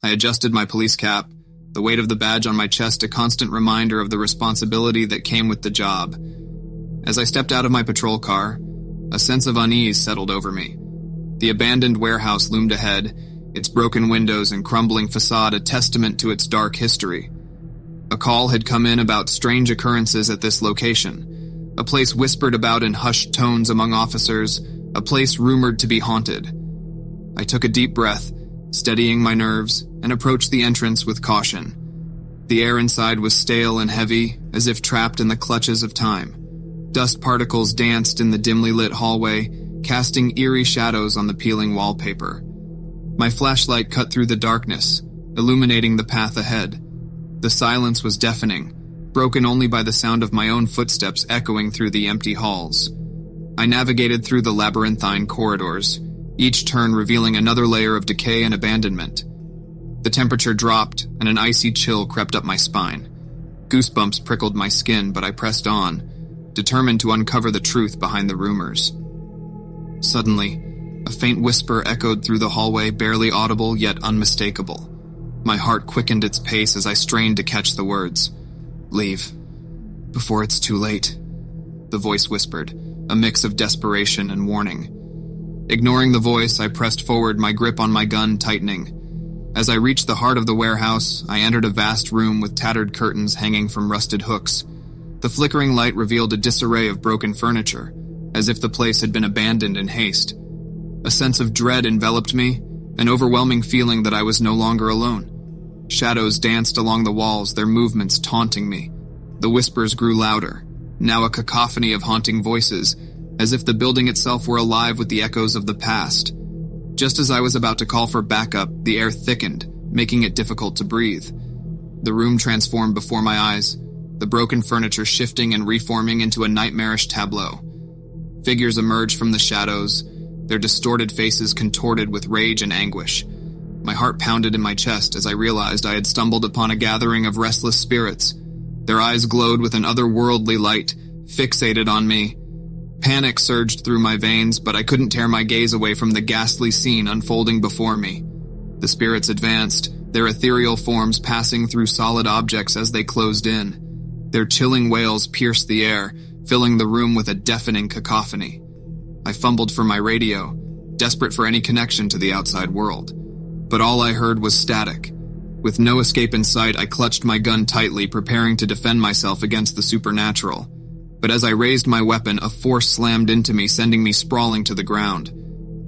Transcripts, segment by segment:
I adjusted my police cap, the weight of the badge on my chest a constant reminder of the responsibility that came with the job. As I stepped out of my patrol car, a sense of unease settled over me. The abandoned warehouse loomed ahead, its broken windows and crumbling facade a testament to its dark history. A call had come in about strange occurrences at this location, a place whispered about in hushed tones among officers, a place rumored to be haunted. I took a deep breath, steadying my nerves, and approached the entrance with caution. The air inside was stale and heavy, as if trapped in the clutches of time. Dust particles danced in the dimly lit hallway, casting eerie shadows on the peeling wallpaper. My flashlight cut through the darkness, illuminating the path ahead. The silence was deafening, broken only by the sound of my own footsteps echoing through the empty halls. I navigated through the labyrinthine corridors, each turn revealing another layer of decay and abandonment. The temperature dropped, and an icy chill crept up my spine. Goosebumps prickled my skin, but I pressed on, determined to uncover the truth behind the rumors. Suddenly, a faint whisper echoed through the hallway, barely audible yet unmistakable. My heart quickened its pace as I strained to catch the words. "Leave, before it's too late," the voice whispered, a mix of desperation and warning. Ignoring the voice, I pressed forward, my grip on my gun tightening. As I reached the heart of the warehouse, I entered a vast room with tattered curtains hanging from rusted hooks. The flickering light revealed a disarray of broken furniture, as if the place had been abandoned in haste. A sense of dread enveloped me, an overwhelming feeling that I was no longer alone. Shadows danced along the walls, their movements taunting me. The whispers grew louder, now a cacophony of haunting voices, as if the building itself were alive with the echoes of the past. Just as I was about to call for backup, the air thickened, making it difficult to breathe. The room transformed before my eyes, the broken furniture shifting and reforming into a nightmarish tableau. Figures emerged from the shadows, their distorted faces contorted with rage and anguish. My heart pounded in my chest as I realized I had stumbled upon a gathering of restless spirits. Their eyes glowed with an otherworldly light, fixated on me. Panic surged through my veins, but I couldn't tear my gaze away from the ghastly scene unfolding before me. The spirits advanced, their ethereal forms passing through solid objects as they closed in. Their chilling wails pierced the air, filling the room with a deafening cacophony. I fumbled for my radio, desperate for any connection to the outside world. But all I heard was static. With no escape in sight, I clutched my gun tightly, preparing to defend myself against the supernatural. But as I raised my weapon, a force slammed into me, sending me sprawling to the ground.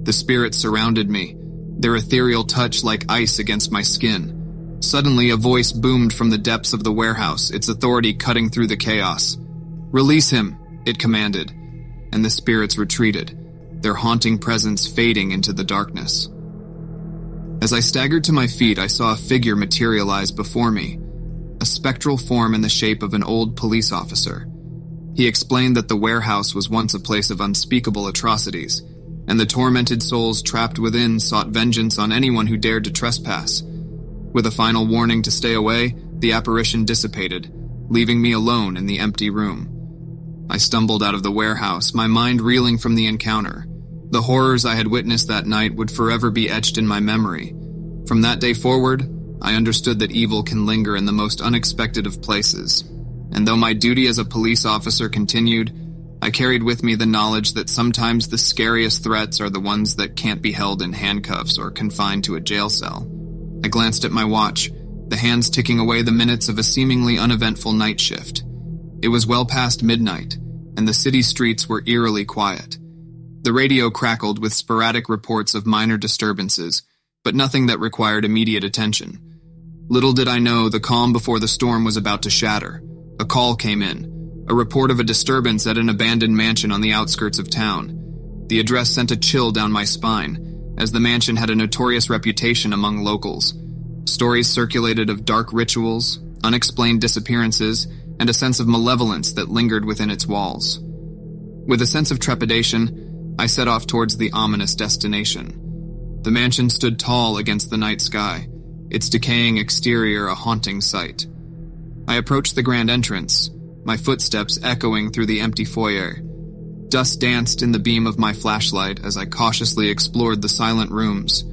The spirits surrounded me, their ethereal touch like ice against my skin. Suddenly, a voice boomed from the depths of the warehouse, its authority cutting through the chaos. "Release him," it commanded, and the spirits retreated, their haunting presence fading into the darkness. As I staggered to my feet, I saw a figure materialize before me, a spectral form in the shape of an old police officer. He explained that the warehouse was once a place of unspeakable atrocities, and the tormented souls trapped within sought vengeance on anyone who dared to trespass. With a final warning to stay away, the apparition dissipated, leaving me alone in the empty room. I stumbled out of the warehouse, my mind reeling from the encounter. The horrors I had witnessed that night would forever be etched in my memory. From that day forward, I understood that evil can linger in the most unexpected of places. And though my duty as a police officer continued, I carried with me the knowledge that sometimes the scariest threats are the ones that can't be held in handcuffs or confined to a jail cell. I glanced at my watch, the hands ticking away the minutes of a seemingly uneventful night shift. It was well past midnight, and the city streets were eerily quiet. The radio crackled with sporadic reports of minor disturbances, but nothing that required immediate attention. Little did I know the calm before the storm was about to shatter. A call came in, a report of a disturbance at an abandoned mansion on the outskirts of town. The address sent a chill down my spine, as the mansion had a notorious reputation among locals. Stories circulated of dark rituals, unexplained disappearances, and a sense of malevolence that lingered within its walls. With a sense of trepidation, I set off towards the ominous destination. The mansion stood tall against the night sky, its decaying exterior a haunting sight. I approached the grand entrance, my footsteps echoing through the empty foyer. Dust danced in the beam of my flashlight as I cautiously explored the silent rooms.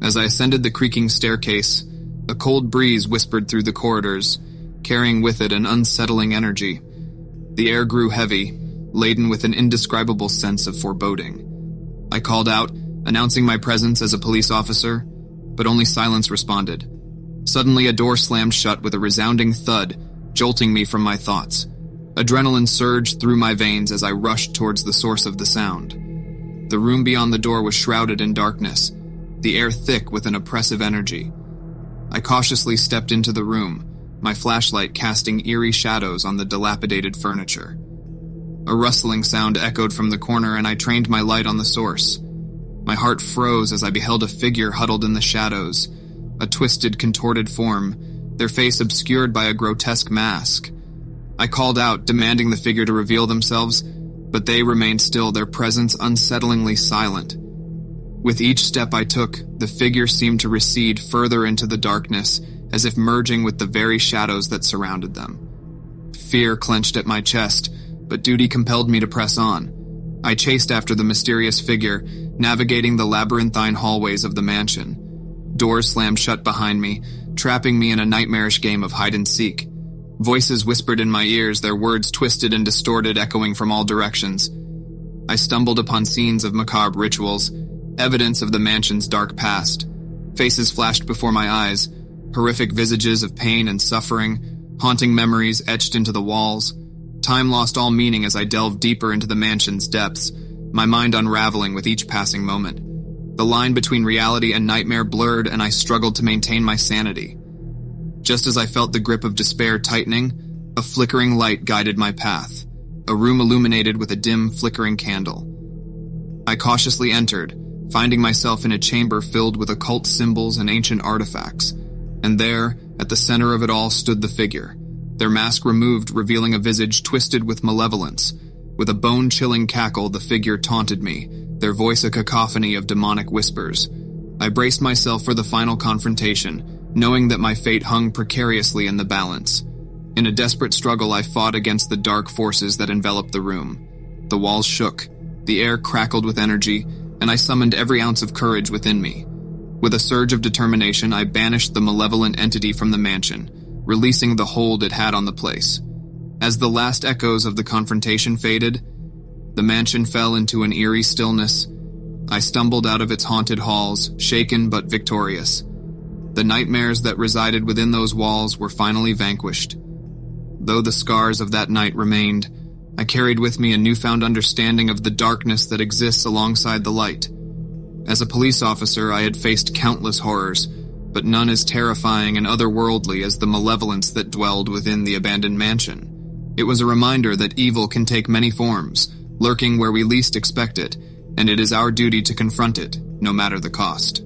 As I ascended the creaking staircase, a cold breeze whispered through the corridors, carrying with it an unsettling energy. The air grew heavy, laden with an indescribable sense of foreboding. I called out, announcing my presence as a police officer, but only silence responded. Suddenly, a door slammed shut with a resounding thud, jolting me from my thoughts. Adrenaline surged through my veins as I rushed towards the source of the sound. The room beyond the door was shrouded in darkness, the air thick with an oppressive energy. I cautiously stepped into the room, my flashlight casting eerie shadows on the dilapidated furniture. A rustling sound echoed from the corner, and I trained my light on the source. My heart froze as I beheld a figure huddled in the shadows, a twisted, contorted form, their face obscured by a grotesque mask. I called out, demanding the figure to reveal themselves, but they remained still, their presence unsettlingly silent. With each step I took, the figure seemed to recede further into the darkness, as if merging with the very shadows that surrounded them. Fear clenched at my chest, but duty compelled me to press on. I chased after the mysterious figure, navigating the labyrinthine hallways of the mansion. Doors slammed shut behind me, trapping me in a nightmarish game of hide-and-seek. Voices whispered in my ears, their words twisted and distorted, echoing from all directions. I stumbled upon scenes of macabre rituals, evidence of the mansion's dark past. Faces flashed before my eyes, horrific visages of pain and suffering, haunting memories etched into the walls. Time lost all meaning as I delved deeper into the mansion's depths, my mind unraveling with each passing moment. The line between reality and nightmare blurred, and I struggled to maintain my sanity. Just as I felt the grip of despair tightening, a flickering light guided my path, a room illuminated with a dim, flickering candle. I cautiously entered, finding myself in a chamber filled with occult symbols and ancient artifacts. And there, at the center of it all, stood the figure, their mask removed, revealing a visage twisted with malevolence. With a bone-chilling cackle, the figure taunted me, their voice a cacophony of demonic whispers. I braced myself for the final confrontation, knowing that my fate hung precariously in the balance. In a desperate struggle, I fought against the dark forces that enveloped the room. The walls shook, the air crackled with energy, and I summoned every ounce of courage within me. With a surge of determination, I banished the malevolent entity from the mansion, releasing the hold it had on the place. As the last echoes of the confrontation faded, the mansion fell into an eerie stillness. I stumbled out of its haunted halls, shaken but victorious. The nightmares that resided within those walls were finally vanquished. Though the scars of that night remained, I carried with me a newfound understanding of the darkness that exists alongside the light. As a police officer, I had faced countless horrors, but none as terrifying and otherworldly as the malevolence that dwelled within the abandoned mansion. It was a reminder that evil can take many forms, lurking where we least expect it, and it is our duty to confront it, no matter the cost.